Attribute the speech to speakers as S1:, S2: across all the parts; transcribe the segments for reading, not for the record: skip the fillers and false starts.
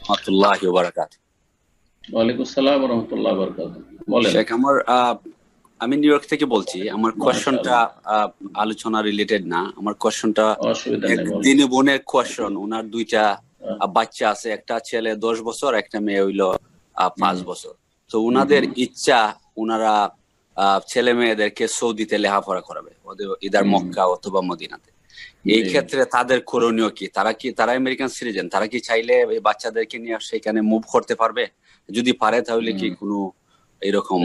S1: রাহমাতুল্লাহি ওয়া বারাকাতুহু।
S2: ওয়ালাইকুম আসসালাম ওয়া রাহমাতুল্লাহি ওয়া বারাকাতুহু। বলেন।
S1: শেখ, আমি নিউ ইয়র্ক থেকে বলছি। আমার কোয়েশ্চনটা আলোচনা রিলেটেড না। আমার কোয়েশ্চনটা
S2: অসুবিধা
S1: এক
S2: নেই, বলেন।
S1: দিনে বোনের কোয়েশ্চন। ওনার দুইটা বাচ্চা আছে, একটা ছেলে 10 বছর, একটা মেয়ে হইলো 5 বছর। তো ওনাদের ইচ্ছা, ওনারা ছেলে মেয়েদেরকে সৌদিতে লেখাপড়া করাবে, ইদার মক্কা অথবা মদিনাতে। এই ক্ষেত্রে তাদের করণীয় কি? তারা আমেরিকান সিটিজেন, তারা কি চাইলে এই বাচ্চাদেরকে নিয়ে সেখানে মুভ করতে পারবে? যদি পারে তাহলে কি কোনো এরকম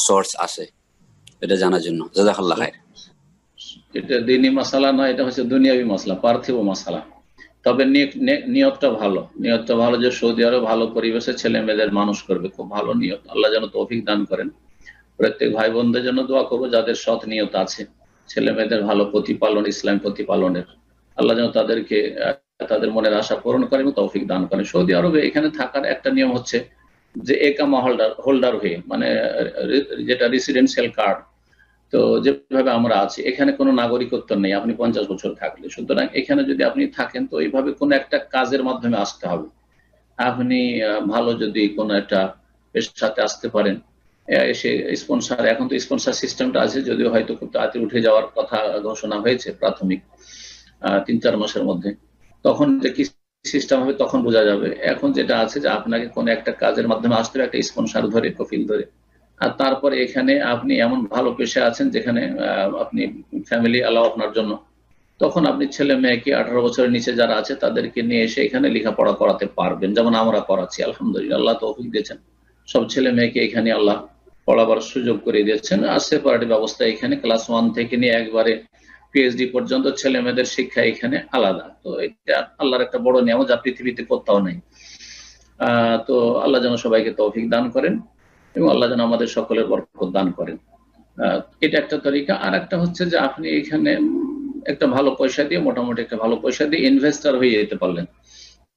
S1: সোর্স আছে? এটা জানার জন্য। জাযাকাল্লাহ খাইর।
S2: এটা দ্বীনি মাসালা না, এটা হচ্ছে দুনিয়াবি মাসলা, পার্থিব মাসালা। তবে নিয়তটা ভালো যে সৌদি আরব ভালো পরিবেশে ছেলে মেয়েদের মানুষ করবে, খুব ভালো নিয়ত। আল্লাহ যেন তৌফিক দান করেন। প্রত্যেক ভাই বোনদের জন্য দোয়া করবো যাদের সৎ নিয়ত আছে ছেলে মেয়েদের ভালো প্রতিপালন, ইসলাম প্রতিপালনের। আল্লাহ যেন তাদেরকে তাদের মনের আশা পূরণ করেন এবং তৌফিক দান করেন। সৌদি আরবে এখানে থাকার একটা নিয়ম হচ্ছে যে একামা হোল্ডার হয়ে, মানে যেটা রেসিডেন্সিয়াল কার্ড, তো যেভাবে আমরা আছি এখানে কোনো নাগরিকত্ব নেই আপনি 50 বছর থাকলে। সুতরাং এখানে যদি আপনি থাকেন তো এইভাবে কোনো একটা কাজের মাধ্যমে আসতে হবে। আপনি ভালো যদি কোনো একটা পেশাতে আসতে পারেন, এসে স্পন্সর, এখন তো স্পন্সর সিস্টেমটা আছে, যদিও হয়তো খুব তাড়াতাড়ি উঠে যাওয়ার কথা ঘোষণা হয়েছে প্রাথমিক 3-4 মাসের মধ্যে। তখন যে কি সিস্টেম হবে তখন বোঝা যাবে। এখন যেটা আছে যে আপনাকে কোনো একটা কাজের মাধ্যমে আসতে হবে, একটা স্পন্সর ধরে, কফিল ধরে। আর তারপরে এখানে আপনি এমন ভালো পেশা আছেন যেখানে আপনি ফ্যামিলি অ্যালাও আপনার জন্য, তখন আপনি ছেলে মেয়েকে 18 বছরের নিচে যারা আছে তাদেরকে নিয়ে এসে এখানে লেখাপড়া করাতে পারবেন, যেমন আমরা করাচ্ছি। আলহামদুলিল্লাহ, আল্লাহ তৌফিক দিয়েছেন, সব ছেলে মেয়েকে এখানে আল্লাহ পড়াবার সুযোগ করে দিয়েছেন। আর সেপারেট ব্যবস্থা, এখানে ক্লাস 1 থেকে নিয়ে একবারে পিএইচডি পর্যন্ত ছেলে মেয়েদের শিক্ষা এখানে আলাদা। তো এটা আল্লাহর একটা বড় নিয়ামত, যা পৃথিবীতে কোথাও নেই। তো আল্লাহ যেন সবাইকে তৌফিক দান করেন এবং আল্লাহ যেন আমাদের সকলের বরকত দান করেন। এটা একটা তরিকা। আর একটা হচ্ছে যে আপনি এখানে একটা ভালো পয়সা দিয়ে, মোটামুটি একটা ভালো পয়সা দিয়ে ইনভেস্টার হয়ে যেতে পারলেন।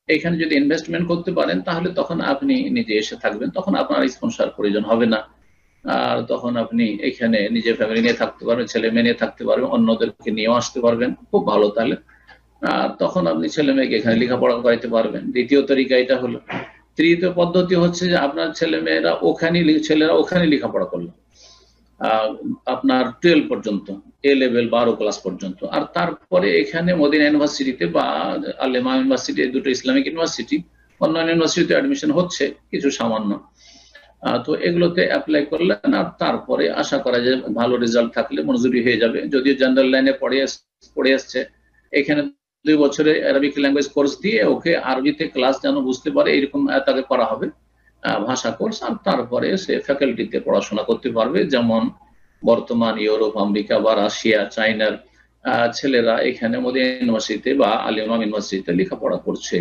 S2: এখানে যদি ইনভেস্টমেন্ট করতে পারেন তাহলে তখন আপনি নিজে এসে থাকবেন, তখন আপনার স্পন্সর প্রয়োজন হবে না। আর তখন আপনি এখানে নিজে ফ্যামিলি নিয়ে থাকতে পারবেন, ছেলে মেয়ে নিয়ে থাকতে পারবেন, অন্যদেরকে নিয়েও আসতে পারবেন, খুব ভালো। তাহলে আর তখন আপনি ছেলে মেয়েকে এখানে লেখাপড়া করাইতে পারবেন। দ্বিতীয় তরিকা এটা হলো। তৃতীয় পদ্ধতি হচ্ছে যে আপনার ছেলেরা ওখানে লেখাপড়া করলো আপনার 12 পর্যন্ত, এ লেভেল 12 ক্লাস পর্যন্ত। আর তারপরে এখানে মদিনা ইউনিভার্সিটিতে বা আলেমা ইউনিভার্সিটি, দুটো ইসলামিক ইউনিভার্সিটি, অন্যান্য ইউনিভার্সিটিতে অ্যাডমিশন হচ্ছে কিছু সামান্য। তো এগুলোতে অ্যাপ্লাই করলেন, আর তারপরে আশা করা যায় ভালো রেজাল্ট থাকলে মঞ্জুরি হয়ে যাবে। যদিও জেনারেল লাইনে পড়ে আসছে, এখানে 2 বছরে আরবিক ল্যাঙ্গুয়েজ কোর্স দিয়ে ওকে আরবিতে ক্লাস যেন বুঝতে পারে এরকম তাকে করা হবে, ভাষা কোর্স। আর তারপরে সে ফ্যাকাল্টিতে পড়াশোনা করতে পারবে, যেমন বর্তমান ইউরোপ, আমেরিকা বা রাশিয়া, চায়নার ছেলেরা এখানে মদিনা ইউনিভার্সিটিতে বা আল ইমাম ইউনিভার্সিটিতে লেখাপড়া করছে।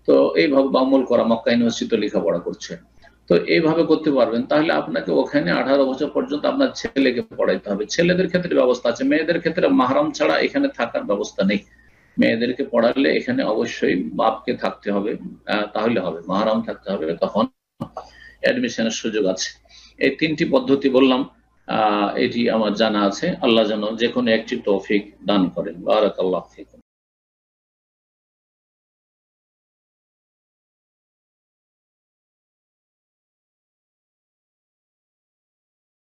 S2: তো এইভাবে বামুল করা মক্কা ইউনিভার্সিটিতে লেখাপড়া করছে। তো এইভাবে করতে পারবেন। তাহলে আপনাকে ওখানে 18 বছর পর্যন্ত আপনার ছেলেকে পড়াইতে হবে। ছেলেদের ক্ষেত্রে ব্যবস্থা আছে, মেয়েদের ক্ষেত্রে মাহরাম ছাড়া এখানে থাকার ব্যবস্থা নেই। মেয়েদেরকে পড়ালে এখানে অবশ্যই বাপকে থাকতে হবে, তাহলে হবে, মাহরাম থাকতে হবে, তখন অ্যাডমিশনের সুযোগ আছে। এই 3টি পদ্ধতি বললাম, এটি আমার জানা আছে। আল্লাহ যেন যে কোনো একটি তৌফিক দান করেন। বারাকাল্লাহু ফিকুম।